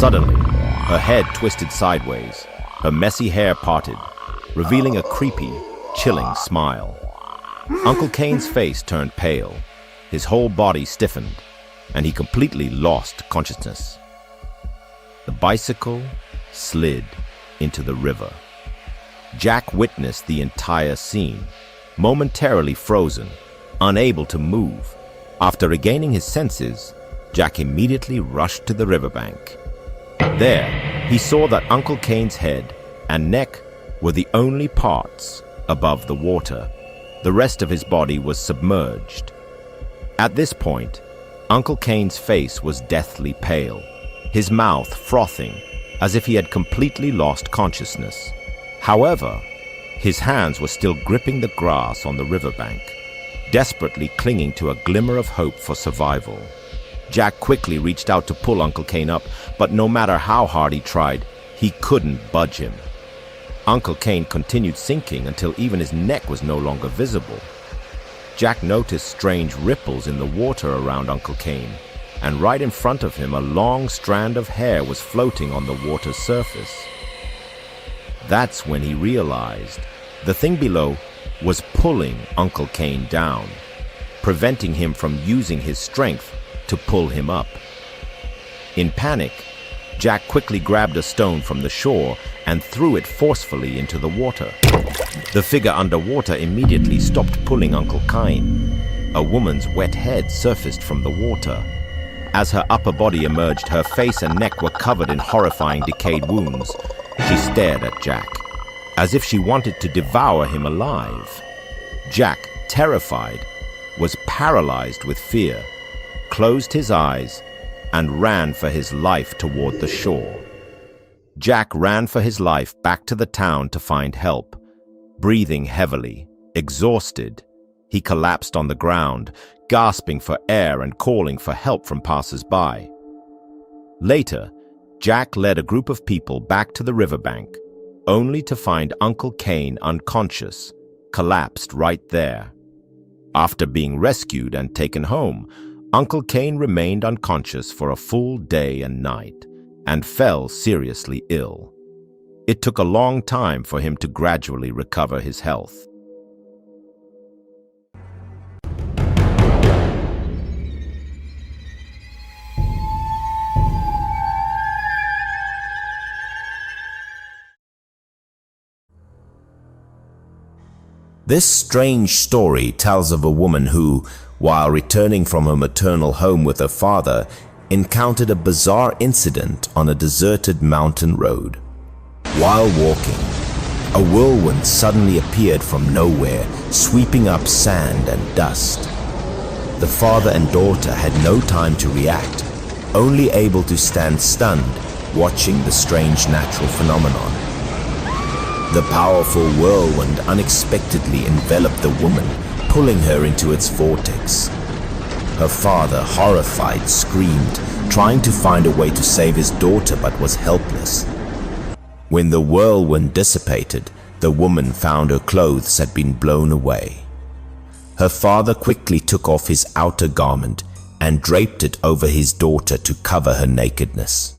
Suddenly, her head twisted sideways, her messy hair parted, revealing a creepy, chilling smile. Uncle Kane's face turned pale, his whole body stiffened, and he completely lost consciousness. The bicycle slid into the river. Jack witnessed the entire scene, momentarily frozen, unable to move. After regaining his senses, Jack immediately rushed to the riverbank. There, he saw that Uncle Kane's head and neck were the only parts above the water. The rest of his body was submerged. At this point, Uncle Kane's face was deathly pale, his mouth frothing as if he had completely lost consciousness. However, his hands were still gripping the grass on the riverbank, desperately clinging to a glimmer of hope for survival. Jack quickly reached out to pull Uncle Kane up, but no matter how hard he tried, he couldn't budge him. Uncle Kane continued sinking until even his neck was no longer visible. Jack noticed strange ripples in the water around Uncle Kane, and right in front of him a long strand of hair was floating on the water's surface. That's when he realized the thing below was pulling Uncle Kane down, preventing him from using his strength to pull him up. In panic, Jack quickly grabbed a stone from the shore and threw it forcefully into the water. The figure underwater immediately stopped pulling Uncle Kane. A woman's wet head surfaced from the water. As her upper body emerged, her face and neck were covered in horrifying decayed wounds. She stared at Jack, as if she wanted to devour him alive. Jack, terrified, was paralyzed with fear, closed his eyes, and ran for his life toward the shore. Jack ran for his life back to the town to find help. Breathing heavily, exhausted, he collapsed on the ground, gasping for air and calling for help from passers-by. Later, Jack led a group of people back to the riverbank, only to find Uncle Kane unconscious, collapsed right there. After being rescued and taken home, Uncle Kane remained unconscious for a full day and night, and fell seriously ill. It took a long time for him to gradually recover his health. This strange story tells of a woman who, while returning from her maternal home with her father, encountered a bizarre incident on a deserted mountain road. While walking, a whirlwind suddenly appeared from nowhere, sweeping up sand and dust. The father and daughter had no time to react, only able to stand stunned, watching the strange natural phenomenon. The powerful whirlwind unexpectedly enveloped the woman, pulling her into its vortex. Her father, horrified, screamed, trying to find a way to save his daughter but was helpless. When the whirlwind dissipated, the woman found her clothes had been blown away. Her father quickly took off his outer garment and draped it over his daughter to cover her nakedness.